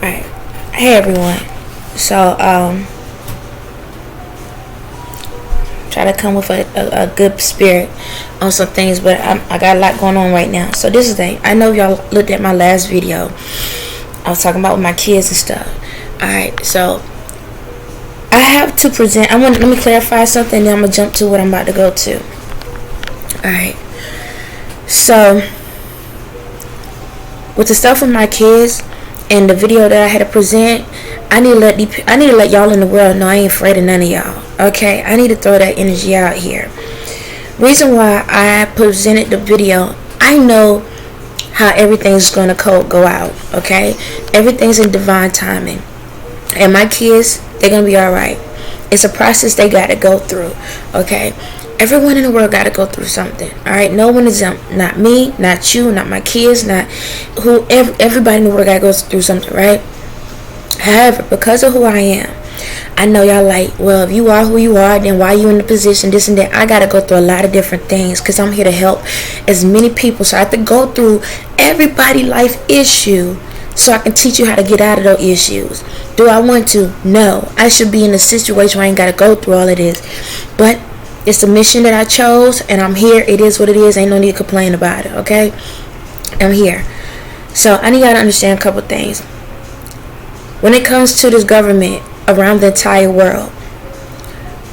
Alright. Hey everyone. So, try to come with a good spirit on some things, but I got a lot going on right now. So this is the thing. I know y'all looked at my last video. I was talking about with my kids and stuff. Alright, so I have to present. Let me clarify something, then I'm gonna jump to what I'm about to go to. Alright. So with the stuff with my kids and the video that I had to present, I need to let y'all in the world know I ain't afraid of none of y'all. Okay, I need to throw that energy out here. Reason why I presented the video, I know how everything's gonna go out. Okay, everything's in divine timing, and my kids, they're gonna be all right. It's a process they gotta go through. Okay, everyone in the world gotta go through something. All right, no one is exempt. Not me, not you, not my kids, not whoever. Everybody in the world gotta go through something, right? However, because of who I am, I know y'all like, well, if you are who you are, then why you in the position, this and that. I gotta go through a lot of different things because I'm here to help as many people. So I have to go through everybody's life issue so I can teach you how to get out of those issues. Do I want to? No. I should be in a situation where I ain't gotta go through all of this. But it's the mission that I chose, and I'm here. It is what it is. Ain't no need to complain about it, okay? I'm here. So I need y'all to understand a couple things. When it comes to this government around the entire world,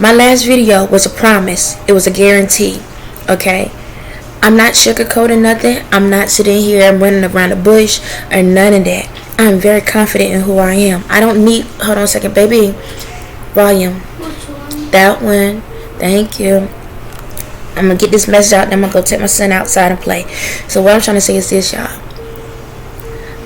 my last video was a promise. It was a guarantee, okay? I'm not sugarcoating nothing. I'm not sitting here and running around the bush or none of that. I'm very confident in who I am. I don't need, hold on a second, baby. Volume. Which one? That one. Thank you. I'm going to get this message out, then I'm going to go take my son outside and play. So what I'm trying to say is this, y'all.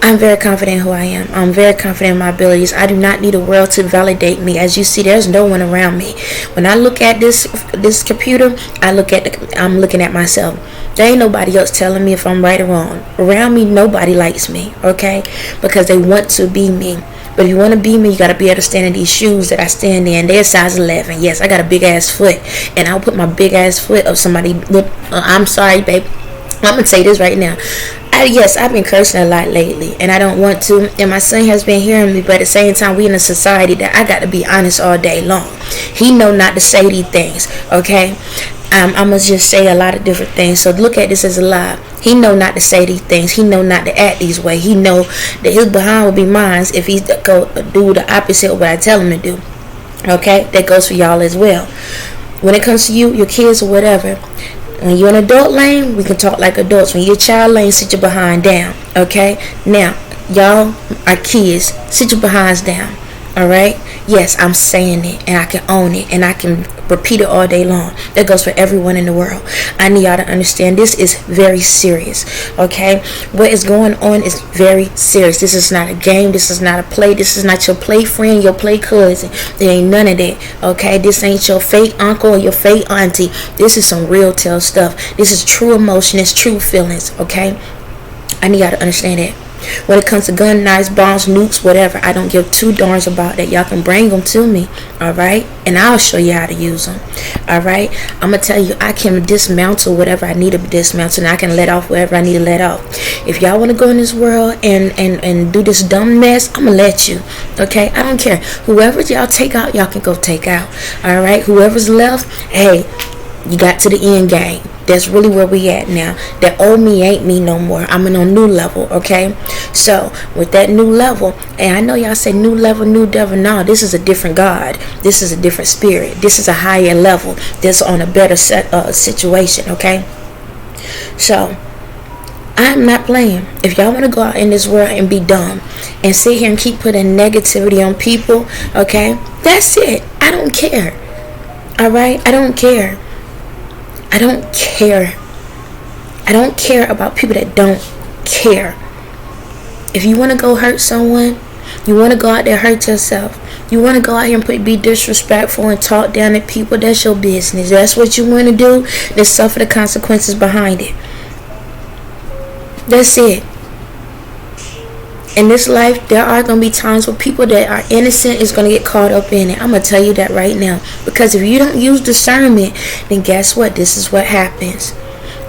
I'm very confident in who I am. I'm very confident in my abilities. I do not need the world to validate me. As you see, there's no one around me. When I look at this computer, I'm looking at myself. There ain't nobody else telling me if I'm right or wrong. Around me, nobody likes me, okay? Because they want to be me. But if you want to be me, you got to be able to stand in these shoes that I stand in. They're size 11. Yes, I got a big ass foot. And I'll put my big ass foot up somebody. I'm sorry, babe. I'm going to say this right now. Yes, I've been cursing a lot lately, and I don't want to, and my son has been hearing me, but at the same time, we in a society that I got to be honest all day long. He know not to say these things, okay? I'm going to just say a lot of different things, so look at this as a lie. He know not to say these things. He know not to act these way. He know that his behind will be mine if he go do the opposite of what I tell him to do, okay? That goes for y'all as well. When it comes to you, your kids, or whatever, when you're in adult lane, we can talk like adults. When you're child lane, sit your behind down. Okay? Now, y'all are kids. Sit your behinds down. Alright? Yes, I'm saying it, and I can own it, and I can repeat it all day long. That goes for everyone in the world. I need y'all to understand this is very serious. Okay? What is going on is very serious. This is not a game. This is not a play. This is not your play friend, your play cousin. There ain't none of that. Okay? This ain't your fake uncle or your fake auntie. This is some real tale stuff. This is true emotion. It's true feelings. Okay? I need y'all to understand that. When it comes to gun, knives, bombs, nukes, whatever, I don't give two darns about that. Y'all can bring them to me, alright? And I'll show you how to use them, alright? I'm going to tell you, I can dismantle whatever I need to dismantle, and I can let off whatever I need to let off. If y'all want to go in this world and do this dumb mess, I'm going to let you, okay? I don't care. Whoever y'all take out, y'all can go take out, alright? Whoever's left, hey, you got to the end game. That's really where we at now. That old me ain't me no more. I'm in a new level, okay? So, with that new level, and I know y'all say new level, new devil. No, this is a different God. This is a different spirit. This is a higher level. This on a better situation, okay? So, I'm not playing. If y'all want to go out in this world and be dumb and sit here and keep putting negativity on people, okay? That's it. I don't care. Alright? I don't care. I don't care. I don't care about people that don't care. If you want to go hurt someone, you want to go out there hurt yourself. You want to go out here and be disrespectful and talk down at people, that's your business. That's what you want to do, then suffer the consequences behind it. That's it. In this life, there are going to be times where people that are innocent is going to get caught up in it. I'm going to tell you that right now. Because if you don't use discernment, then guess what? This is what happens.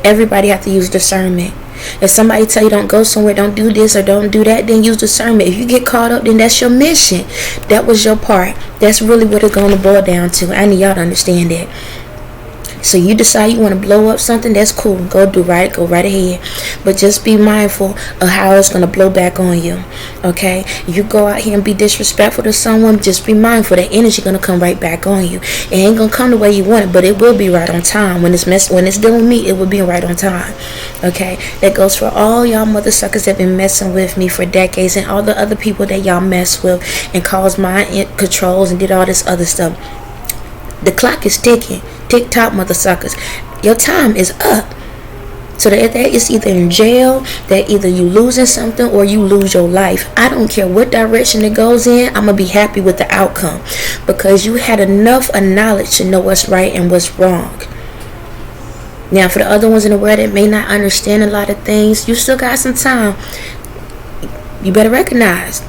Everybody have to use discernment. If somebody tell you don't go somewhere, don't do this or don't do that, then use discernment. If you get caught up, then that's your mission. That was your part. That's really what it's going to boil down to. I need y'all to understand that. So you decide you want to blow up something, that's cool. Go right ahead. But just be mindful of how it's going to blow back on you. Okay? You go out here and be disrespectful to someone, just be mindful that energy going to come right back on you. It ain't going to come the way you want it, but it will be right on time. When it's dealing with me, it will be right on time. Okay? That goes for all y'all mother suckers that been messing with me for decades, and all the other people that y'all mess with and caused mind controls and did all this other stuff. The clock is ticking. Tick tock, mother suckers. Your time is up. So that is either in jail, that either you losing something or you lose your life. I don't care what direction it goes in. I'm going to be happy with the outcome. Because you had enough of knowledge to know what's right and what's wrong. Now, for the other ones in the world that may not understand a lot of things, you still got some time. You better recognize.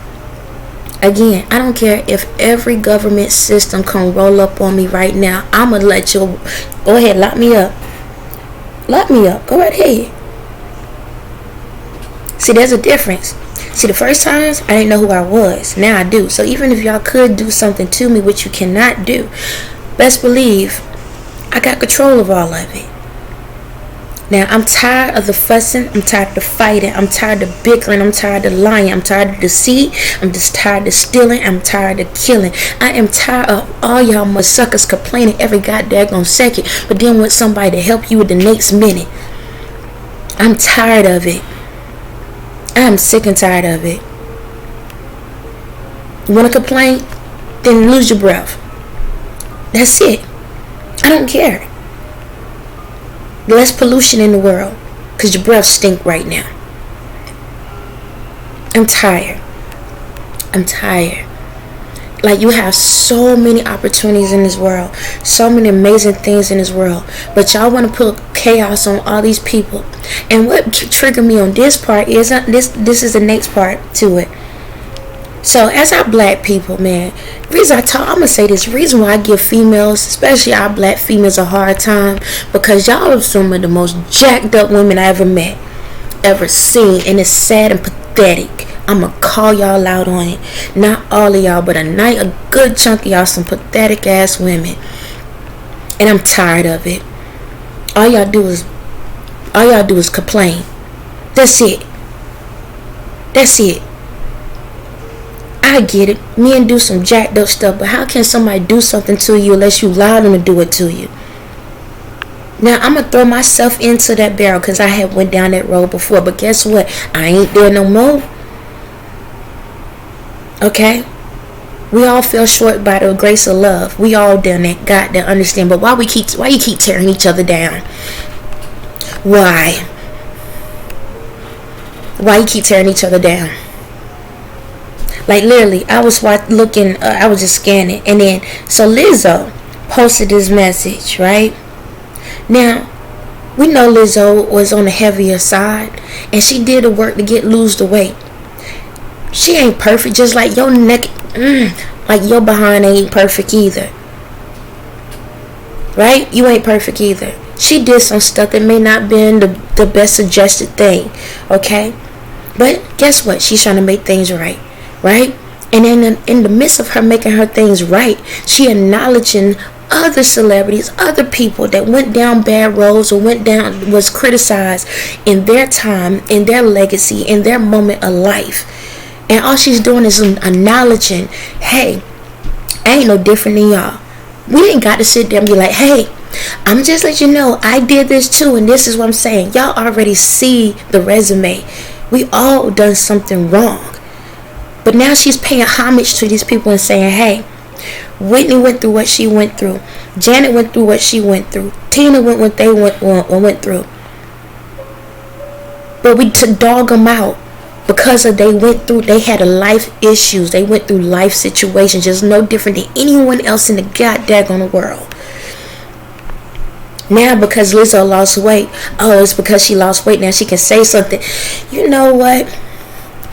Again, I don't care if every government system can roll up on me right now. I'm going to let you go ahead, lock me up. Lock me up. Go right ahead. See, there's a difference. See, the first times, I didn't know who I was. Now I do. So even if y'all could do something to me, which you cannot do, best believe I got control of all of it. Now, I'm tired of the fussing. I'm tired of the fighting. I'm tired of bickering. I'm tired of lying. I'm tired of deceit. I'm just tired of stealing. I'm tired of killing. I am tired of all y'all mother suckers complaining every goddamn second, but then want somebody to help you with the next minute. I'm tired of it. I'm sick and tired of it. You want to complain? Then lose your breath. That's it. I don't care. Less pollution in the world, because your breath stink right now. I'm tired. Like, you have so many opportunities in this world, so many amazing things in this world, but y'all want to put chaos on all these people. And what triggered me on this part is this is the next part to it. So as our black people, man, I'm gonna say this, reason why I give females, especially our black females, a hard time, because y'all are some of the most jacked up women I ever met, ever seen, and it's sad and pathetic. I'm gonna call y'all out on it. Not all of y'all, but a good chunk of y'all some pathetic ass women. And I'm tired of it. All y'all do is complain. That's it. I get it. Men do some jacked up stuff, but how can somebody do something to you unless you allow them to do it to you? Now, I'm going to throw myself into that barrel because I have went down that road before, but guess what? I ain't there no more. Okay? We all fell short by the grace of love. We all done that, got that, understand. But why you keep tearing each other down? Why? Why you keep tearing each other down? Like, literally, I was looking, I was just scanning, and then, so Lizzo posted this message, right? Now, we know Lizzo was on the heavier side, and she did the work to lose the weight. She ain't perfect, just like your neck, like your behind ain't perfect either. Right? You ain't perfect either. She did some stuff that may not been the best suggested thing, okay? But guess what? She's trying to make things right. Right? And then in the midst of her making her things right, she acknowledging other celebrities, other people that went down bad roads or was criticized in their time, in their legacy, in their moment of life. And all she's doing is acknowledging, hey, I ain't no different than y'all. We ain't got to sit there and be like, hey, I'm just letting you know I did this too, and this is what I'm saying. Y'all already see the resume. We all done something wrong. But now she's paying homage to these people and saying, hey, Whitney went through what she went through. Janet went through what she went through. Tina went what they went through. But we to dog them out because they had a life issues. They went through life situations just no different than anyone else in the goddamn world. Now because Lizzo lost weight, it's because she lost weight. Now she can say something. You know what?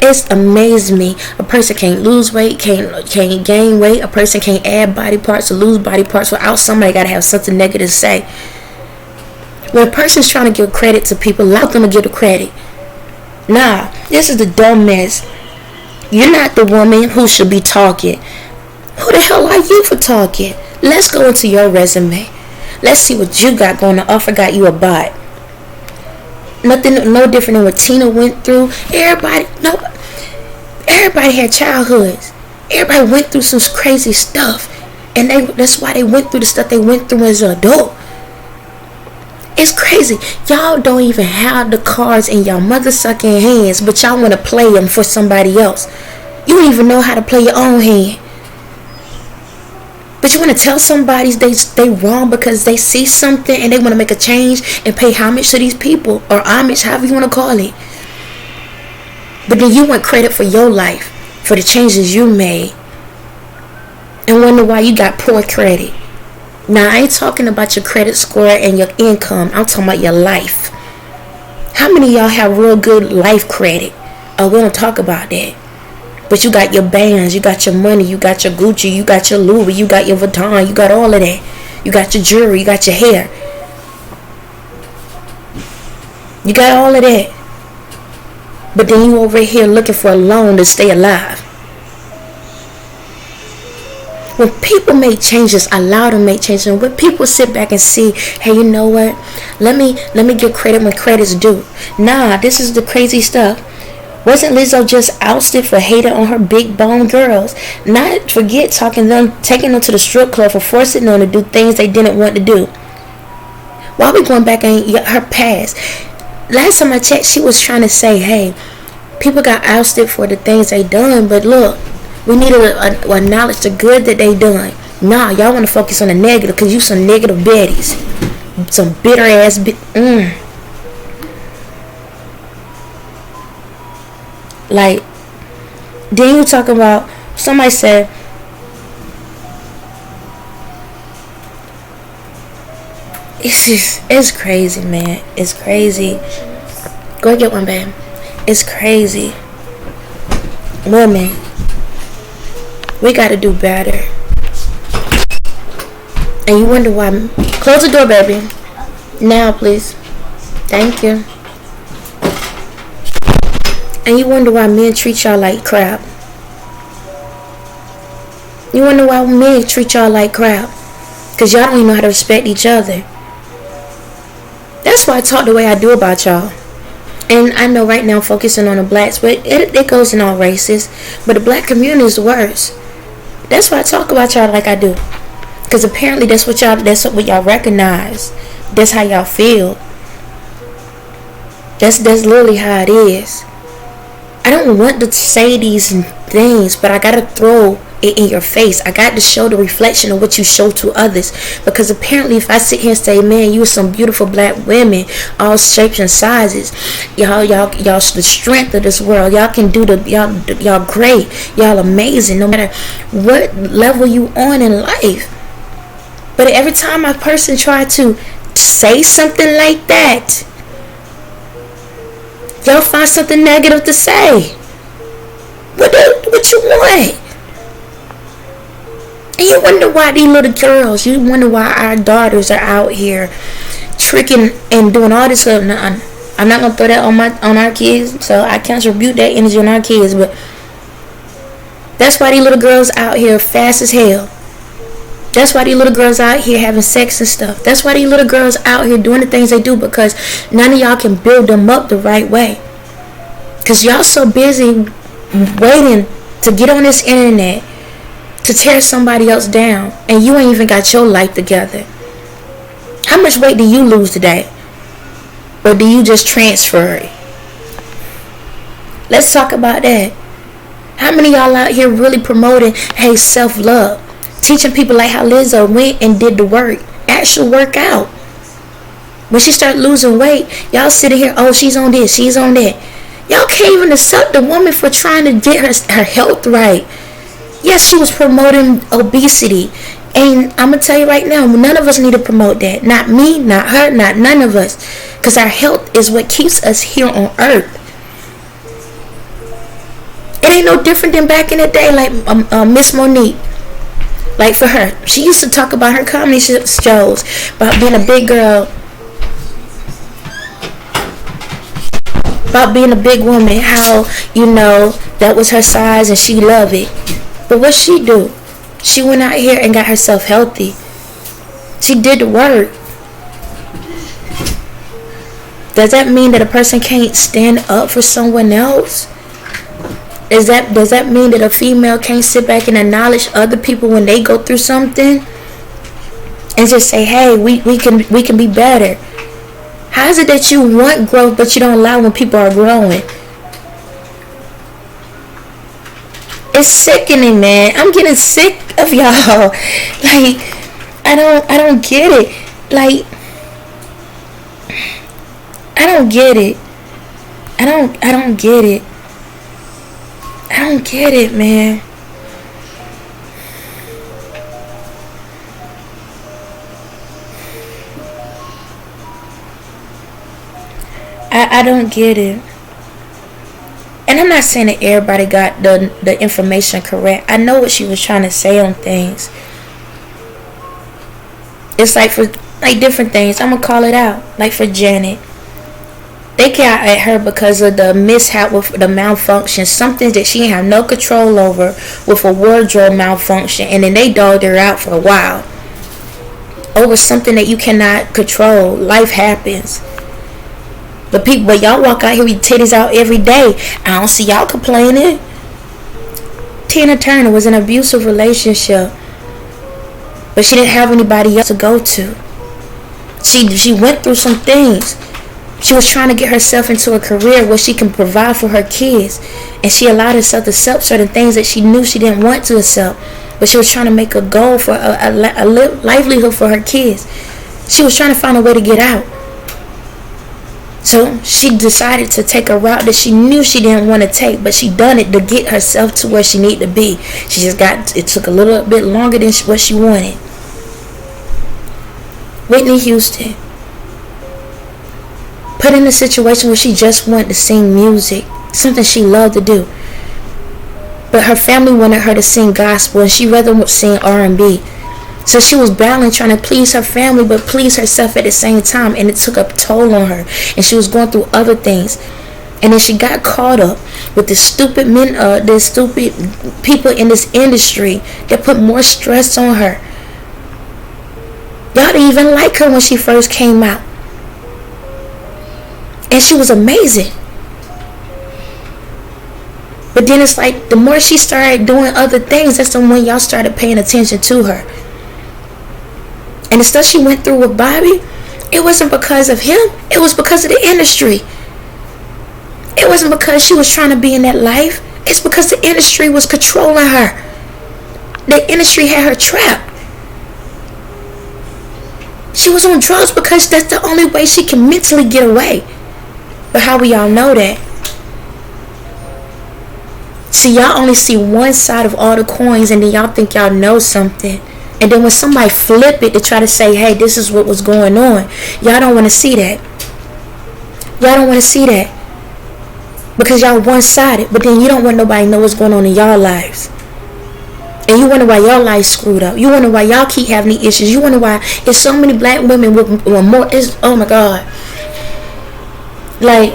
It's amazed me. A person can't lose weight, can't gain weight. A person can't add body parts or lose body parts without somebody got to have something negative to say. When a person's trying to give credit to people, allow them to give the credit. Nah, this is the dumb mess. You're not the woman who should be talking. Who the hell are you for talking? Let's go into your resume. Let's see what you got going on. I forgot you a bot. Nothing, no different than what Tina went through. Everybody had childhoods. Everybody went through some crazy stuff, and that's why they went through the stuff they went through as an adult. It's crazy. Y'all don't even have the cards in y'all mother sucking hands, but y'all want to play them for somebody else. You don't even know how to play your own hand. But you want to tell somebody they wrong because they see something and they want to make a change and pay homage to these people, or homage, however you want to call it. But then you want credit for your life, for the changes you made, and wonder why you got poor credit. Now, I ain't talking about your credit score and your income. I'm talking about your life. How many of y'all have real good life credit? Oh, we don't talk about that. But you got your bands, you got your money, you got your Gucci, you got your Louis, you got your Vuitton, you got all of that. You got your jewelry, you got your hair. You got all of that. But then you over here looking for a loan to stay alive. When people make changes, allow them to make changes. And when people sit back and see, hey, you know what? Let me give credit when credit's due. Nah, this is the crazy stuff. Wasn't Lizzo just ousted for hating on her big bone girls? Not forget taking them to the strip club for forcing them to do things they didn't want to do. Why we going back in her past? Last time I checked, she was trying to say, hey, people got ousted for the things they done, but look, we need to acknowledge the good that they done. Nah, y'all want to focus on the negative because you some negative betties. Some bitter ass Like, then you talking about, somebody said, it's crazy, man. It's crazy. Go get one, babe. It's crazy. Women, we got to do better. And you wonder why. Close the door, baby. Now, please. Thank you. And you wonder why men treat y'all like crap. You wonder why men treat y'all like crap. Because y'all don't even know how to respect each other. That's why I talk the way I do about y'all. And I know right now I'm focusing on the blacks, but it goes in all races. But the black community is worse. That's why I talk about y'all like I do. Because apparently that's what y'all recognize. That's how y'all feel. That's literally how it is. I don't want to say these things, but I gotta throw it in your face. I got to show the reflection of what you show to others. Because apparently if I sit here and say, man, you some beautiful black women, all shapes and sizes, y'all the strength of this world, y'all can do y'all great, y'all amazing no matter what level you on in life. But every time a person try to say something like that, y'all find something negative to say. What you want? And you wonder why these little girls, you wonder why our daughters are out here tricking and doing all this stuff. Now, I'm not gonna throw that on our kids, so I can't rebuke that energy on our kids, but that's why these little girls out here fast as hell. That's why these little girls out here having sex and stuff. That's why these little girls out here doing the things they do, because none of y'all can build them up the right way. Because y'all so busy waiting to get on this internet to tear somebody else down, and you ain't even got your life together. How much weight do you lose today? Or do you just transfer it? Let's talk about that. How many of y'all out here really promoting, hey, self-love? Teaching people like how Lizzo went and did the work. Actual workout. When she started losing weight, y'all sitting here, oh, she's on this, she's on that. Y'all can't even accept the woman for trying to get her health right. Yes, she was promoting obesity. And I'm going to tell you right now, none of us need to promote that. Not me, not her, not none of us. Because our health is what keeps us here on earth. It ain't no different than back in the day, like Miss Monique. Like for her, she used to talk about her comedy shows, about being a big girl. about being a big woman, how, that was her size and she loved it. But what she do? She went out here and got herself healthy. She did the work. Does that mean that a person can't stand up for someone else? Does that mean that a female can't sit back and acknowledge other people when they go through something and just say, hey, we can be better? How is it that you want growth but you don't allow when people are growing? It's sickening, man. I'm getting sick of y'all. Like, I don't get it. Like, I don't get it. I don't get it. I don't get it, man. I don't get it. And I'm not saying that everybody got the information correct. I know what she was trying to say on things. It's like for different things. I'm gonna call it out. Like for Janet, they got at her because of the mishap with the malfunction, something that she didn't have no control over, with a wardrobe malfunction, and then they dogged her out for a while over something that you cannot control. Life happens. But y'all walk out here with titties out every day. I don't see y'all complaining. Tina Turner was in an abusive relationship, but she didn't have anybody else to go to. She went through some things. She was trying to get herself into a career where she can provide for her kids, and she allowed herself to accept certain things that she knew she didn't want to accept, but she was trying to make a goal for a livelihood for her kids. She was trying to find a way to get out. So she decided to take a route that she knew she didn't want to take, but she done it to get herself to where she needed to be. It took a little bit longer than what she wanted. Whitney Houston, put in a situation where she just wanted to sing music, something she loved to do. But her family wanted her to sing gospel, and she rather sing R&B. So she was battling, trying to please her family, but please herself at the same time, and it took a toll on her. And she was going through other things, and then she got caught up with the stupid people in this industry that put more stress on her. Y'all didn't even like her when she first came out, and she was amazing. But then it's like the more she started doing other things, that's the when y'all started paying attention to her. And the stuff she went through with Bobby, it wasn't because of him. It was because of the industry. It wasn't because she was trying to be in that life. It's because the industry was controlling her. The industry had her trapped. She was on drugs because that's the only way she can mentally get away. But how we all know that? See, y'all only see one side of all the coins, and then y'all think y'all know something. And then when somebody flip it to try to say, hey, this is what was going on, y'all don't want to see that. Y'all don't want to see that. Because y'all one-sided. But then you don't want nobody to know what's going on in y'all lives. And you wonder why y'all life screwed up. You wonder why y'all keep having the issues. You wonder why there's so many black women with more. Oh my God. Like,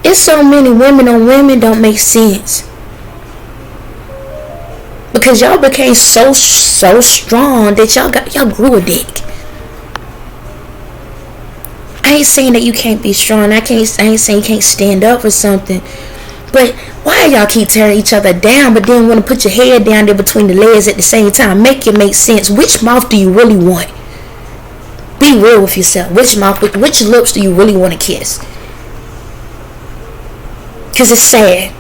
it's so many women on women don't make sense. Because y'all became so strong that y'all grew a dick. I ain't saying that you can't be strong. I ain't saying you can't stand up for something. But why y'all keep tearing each other down, but then want to put your head down there between the legs at the same time? Make it make sense. Which mouth do you really want? Be real with yourself. Which lips do you really want to kiss? Because it's sad.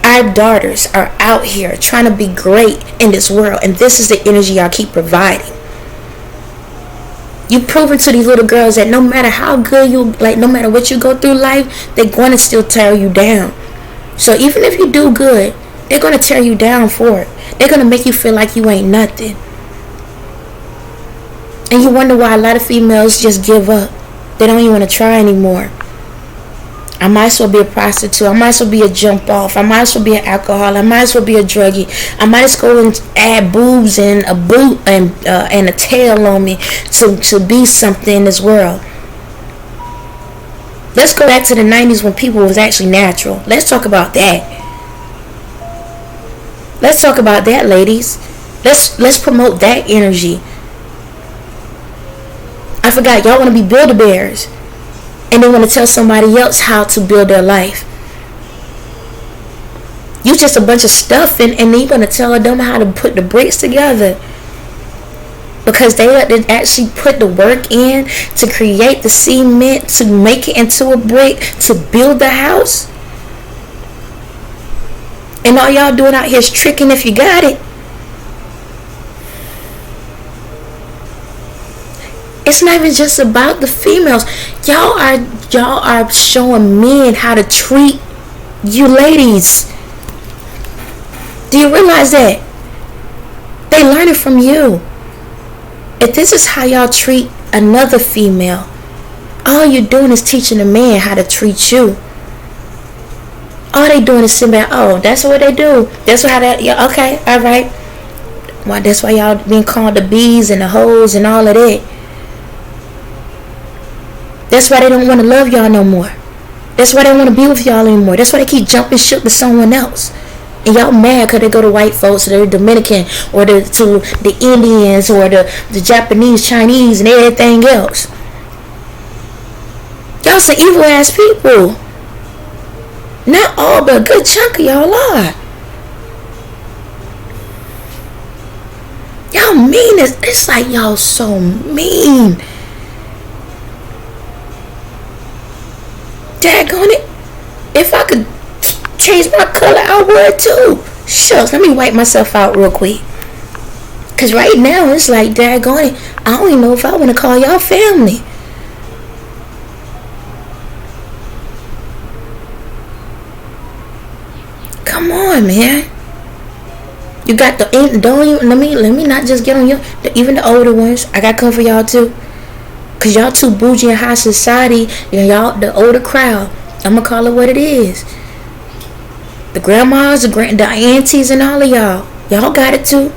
Our daughters are out here trying to be great in this world, and this is the energy y'all keep providing. You proving to these little girls that no matter how good no matter what you go through life, they're going to still tear you down. So even if you do good, they're going to tear you down for it. They're going to make you feel like you ain't nothing. And you wonder why a lot of females just give up. They don't even want to try anymore. I might as well be a prostitute. I might as well be a jump off. I might as well be an alcoholic. I might as well be a druggie. I might as well go and add boobs and a boot and a tail on me to be something in this world. Let's go back to the 90s when people was actually natural. Let's talk about that. Let's talk about that, ladies. Let's promote that energy. I forgot, y'all want to be Build-A-Bears, and they want to tell somebody else how to build their life. You just a bunch of stuff, and then you're going to tell them how to put the bricks together. Because they actually put the work in to create the cement, to make it into a brick, to build the house. And all y'all doing out here is tricking if you got it. It's not even just about the females. Y'all are showing men how to treat you ladies. Do you realize that? They learn it from you. If this is how y'all treat another female, all you're doing is teaching a man how to treat you. All they doing is sitting back, oh, that's what they do. That's how that, yeah, okay, all right. Well, that's why y'all being called the bees and the hoes and all of that. That's why they don't want to love y'all no more. That's why they don't want to be with y'all anymore. That's why they keep jumping ship with someone else. And y'all mad because they go to white folks, or the Dominican, or to the Indians, or the Japanese, Chinese, and everything else. Y'all some evil ass people. Not all, but a good chunk of y'all are. Y'all mean it. It's like y'all so mean. Daggone it. If I could change my color, I would too. Shucks, let me wipe myself out real quick. Cause right now it's like, daggone it, I don't even know if I want to call y'all family. Come on, man. You got the let me not just get on you. Even the older ones, I got come for y'all too. Cause y'all too bougie in high society. And y'all, the older crowd, I'm gonna call it what it is. The grandmas, the aunties, and all of y'all got it too.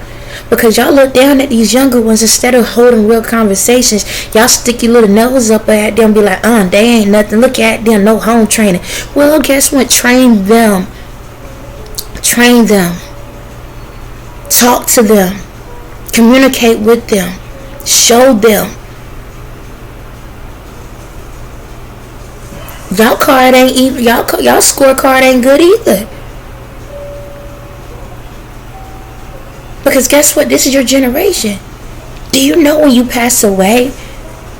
Because y'all look down at these younger ones instead of holding real conversations. Y'all stick your little nose up at them and be like, they ain't nothing. Look at them, no home training. Well, guess what? Train them. Train them. Talk to them. Communicate with them. Show them. Y'all card ain't even, y'all scorecard ain't good either. Because guess what? This is your generation. Do you know when you pass away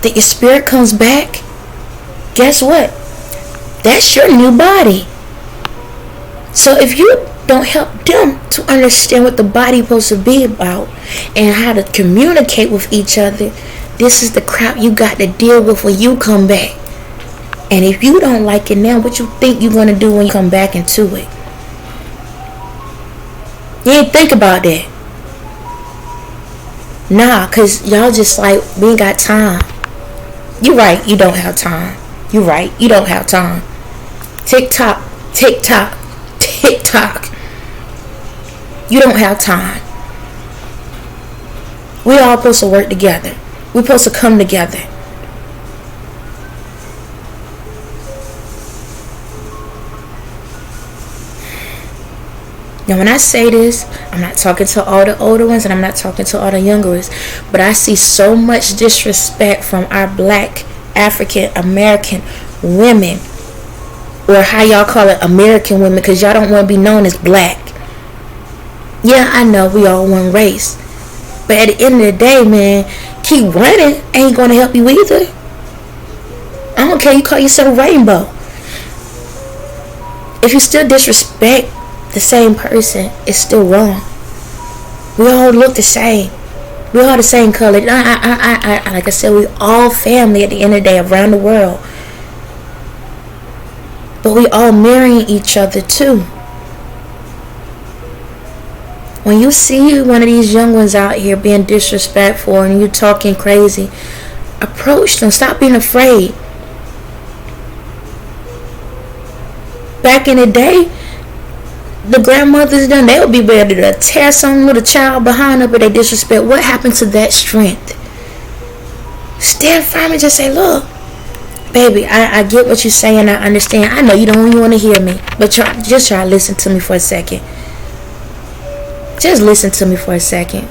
that your spirit comes back? Guess what? That's your new body. So if you don't help them to understand what the body is supposed to be about and how to communicate with each other, this is the crap you got to deal with when you come back. And if you don't like it now, what you think you're going to do when you come back into it? You ain't think about that. Nah, because y'all just like, we ain't got time. You right, you don't have time. You right, you don't have time. TikTok, TikTok, TikTok. You don't have time. We all supposed to work together. We supposed to come together. Now, when I say this, I'm not talking to all the older ones and I'm not talking to all the younger ones, but I see so much disrespect from our black African American women, or how y'all call it, American women, because y'all don't want to be known as black. Yeah, I know we all one race, but at the end of the day, man, keep running ain't going to help you either. I don't care, you call yourself rainbow. If you still disrespect the same person, it's still wrong. We all look the same. We all the same color. Like I said, we all family at the end of the day around the world. But we all marrying each other too. When you see one of these young ones out here being disrespectful and you talking crazy, approach them. Stop being afraid. Back in the day, the grandmothers done, they would be ready to tear some little child behind up if they disrespect. What happened to that strength? Stand firm and just say, look, Baby, I get what you're saying. I understand. I know you don't even want to hear me. But just try to listen to me for a second. Just listen to me for a second.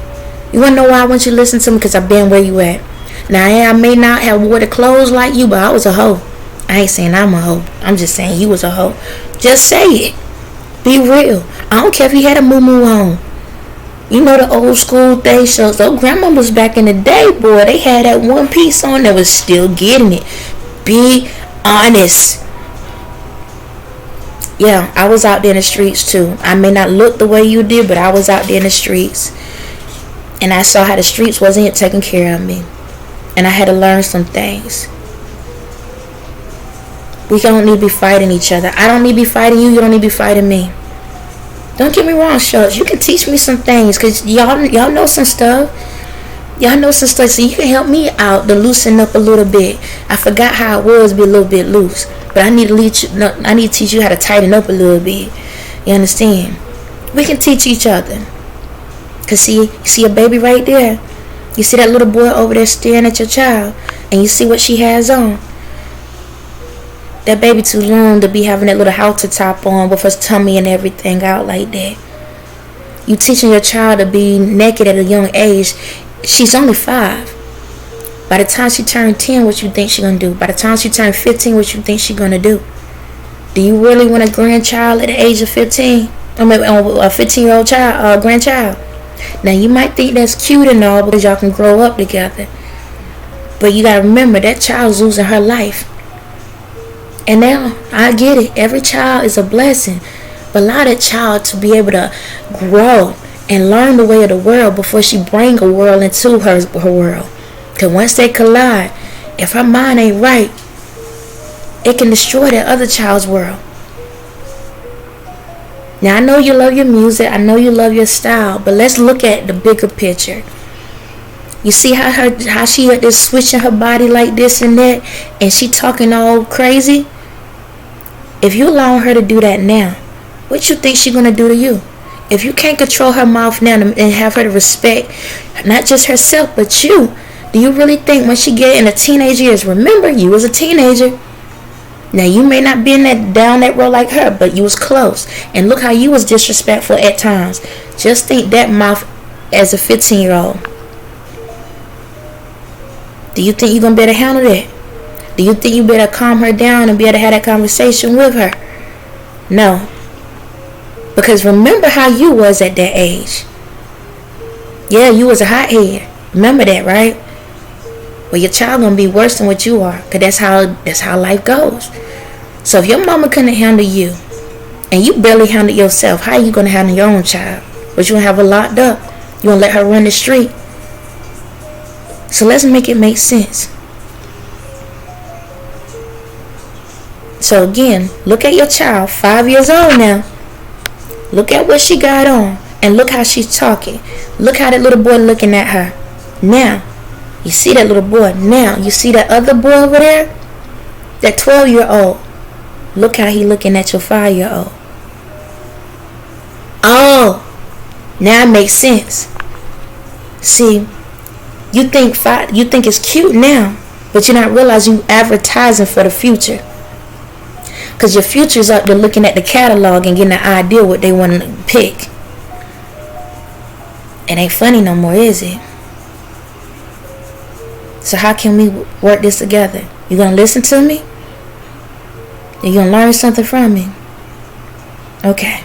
You want to know why I want you to listen to me? Because I've been where you at. Now, I may not have wore the clothes like you, but I was a hoe. I ain't saying I'm a hoe. I'm just saying you was a hoe. Just say it. Be real. I don't care if you had a moo-moo on. You know the old school thing shows. Those grandmas back in the day, boy, they had that one piece on that was still getting it. Be honest. Yeah, I was out there in the streets too. I may not look the way you did, but I was out there in the streets. And I saw how the streets wasn't taking care of me. And I had to learn some things. We don't need to be fighting each other. I don't need to be fighting you. You don't need to be fighting me. Don't get me wrong, Shucks. You can teach me some things. Because y'all know some stuff. Y'all know some stuff. So you can help me out to loosen up a little bit. I forgot how it was to be a little bit loose. But I need to teach you how to tighten up a little bit. You understand? We can teach each other. Because you see a baby right there. You see that little boy over there staring at your child. And you see what she has on. That baby too long to be having that little halter top on with her tummy and everything out like that. You teaching your child to be naked at a young age. She's only 5. By the time she turned 10, what you think she gonna do? By the time she turned 15, what you think she gonna do? Do you really want a grandchild at the age of 15? I mean, a 15-year-old child, grandchild. Now you might think that's cute and all because y'all can grow up together. But you gotta remember that child's losing her life. And now, I get it. Every child is a blessing. But allow that child to be able to grow and learn the way of the world before she bring a world into her world. Because once they collide, if her mind ain't right, it can destroy that other child's world. Now, I know you love your music. I know you love your style. But let's look at the bigger picture. You see how she is switching her body like this and that, and she talking all crazy? If you allow her to do that now, what you think she gonna do to you? If you can't control her mouth now and have her to respect not just herself but you, do you really think when she get in the teenage years, remember you was a teenager. Now you may not be down that road like her, but you was close. And look how you was disrespectful at times. Just think that mouth as a 15-year-old. Do you think you're going to be able to handle that? Do you think you better calm her down and be able to have that conversation with her? No. Because remember how you was at that age. Yeah, you was a hothead. Remember that, right? Well, your child going to be worse than what you are. Because that's how life goes. So if your mama couldn't handle you, and you barely handle yourself, how are you going to handle your own child? But you going to have her locked up. You going to let her run the street. So let's make it make sense. So again, look at your child, 5 years old now. Look at what she got on. And look how she's talking. Look how that little boy looking at her. Now, you see that little boy. Now, you see that other boy over there? That 12-year-old. Look how he looking at your 5-year-old. Oh, now it makes sense. See, you think it's cute now, but you're not realizing you advertising for the future. Because your future's up there looking at the catalog and getting an idea what they want to pick. It ain't funny no more, is it? So how can we work this together? You gonna listen to me? You gonna learn something from me? Okay.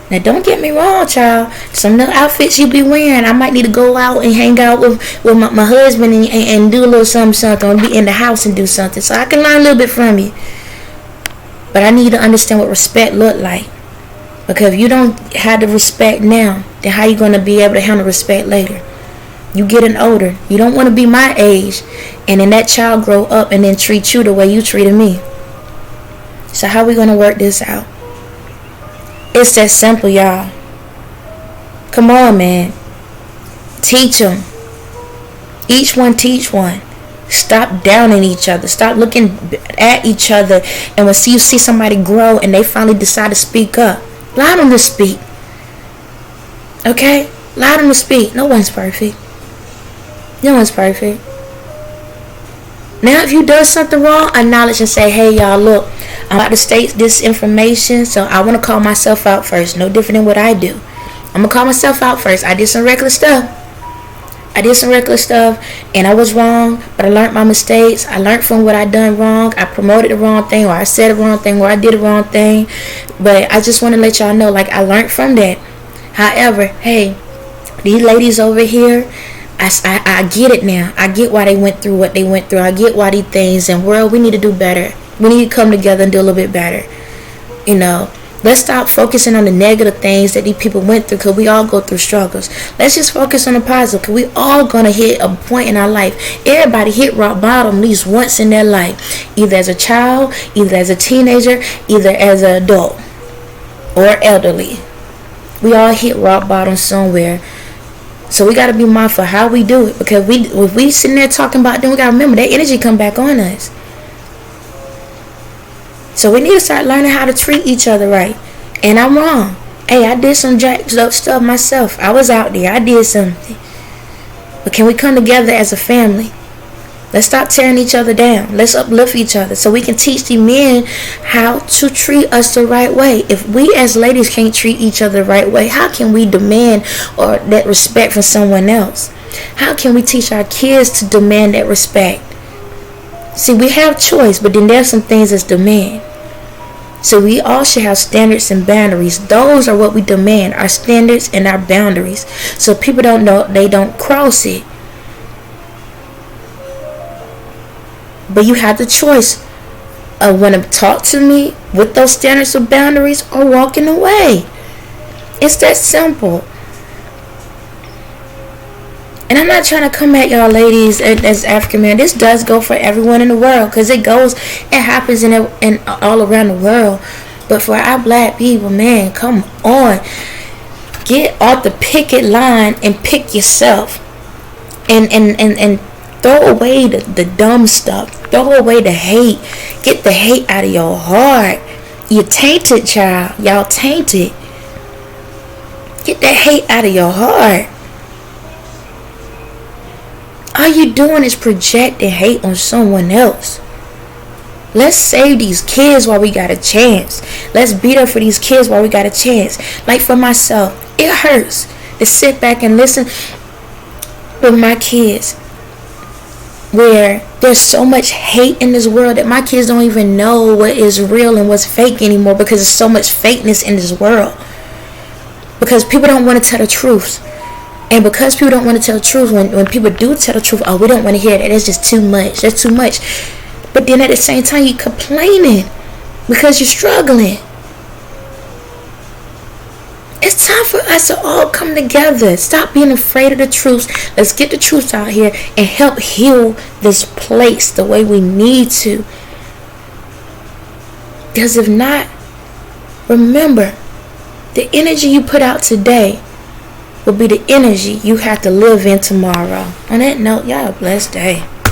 Now don't get me wrong, child. Some of the outfits you be wearing, I might need to go out and hang out with my husband and do a little something, or be in the house and do something. So I can learn a little bit from you. But I need to understand what respect look like. Because if you don't have the respect now, then how you going to be able to handle respect later? You getting older. You don't want to be my age. And then that child grow up and then treat you the way you treated me. So how we going to work this out? It's that simple, y'all. Come on, man. Teach them. Each one teach one. Stop downing each other. Stop looking at each other. And when you see somebody grow and they finally decide to speak up, allow them to speak. Okay? Allow them to speak. No one's perfect. No one's perfect. Now, if you done something wrong, acknowledge and say, hey, y'all, look, I'm about to state this information, so I want to call myself out first. No different than what I do. I'm going to call myself out first. I did some reckless stuff. And I was wrong, but I learned my mistakes. I learned from what I done wrong. I promoted the wrong thing, or I said the wrong thing, or I did the wrong thing. But I just want to let y'all know, like, I learned from that. However, hey, these ladies over here, I get it now. I get why they went through what they went through. I get why these things, and world, we need to do better. We need to come together and do a little bit better. You know, let's stop focusing on the negative things that these people went through, because we all go through struggles. Let's just focus on the positive, because we all going to hit a point in our life. Everybody hit rock bottom at least once in their life, either as a child, either as a teenager, either as an adult or elderly. We all hit rock bottom somewhere. So we got to be mindful how we do it, because if we sitting there talking about them, we got to remember that energy come back on us. So we need to start learning how to treat each other right. And I'm wrong. Hey, I did some jacked up stuff myself. I was out there. I did something. But can we come together as a family? Let's stop tearing each other down. Let's uplift each other so we can teach the men how to treat us the right way. If we as ladies can't treat each other the right way, how can we demand or that respect from someone else? How can we teach our kids to demand that respect? See, we have choice, but then there's some things that's demand. So we all should have standards and boundaries. Those are what we demand, our standards and our boundaries. So people don't know, they don't cross it. But you have the choice of when to talk to me with those standards or boundaries, or walking away. It's that simple. And I'm not trying to come at y'all ladies as African men. This does go for everyone in the world, because it happens in all around the world. But for our black people, man, come on. Get off the picket line and pick yourself. And throw away the dumb stuff. Throw away the hate. Get the hate out of your heart. You're tainted, child. Y'all tainted. Get that hate out of your heart. All you doing is projecting hate on someone else. Let's save these kids while we got a chance. Let's beat up for these kids while we got a chance. Like for myself, it hurts to sit back and listen with my kids, where there's so much hate in this world that my kids don't even know what is real and what's fake anymore, because there's so much fakeness in this world. Because people don't want to tell the truth. And because people don't want to tell the truth, when people do tell the truth, oh, we don't want to hear that. That's just too much. That's too much. But then at the same time, you're complaining because you're struggling. It's time for us to all come together. Stop being afraid of the truth. Let's get the truth out here and help heal this place the way we need to. Because if not, remember, the energy you put out today will be the energy you have to live in tomorrow. On that note, y'all have a blessed day.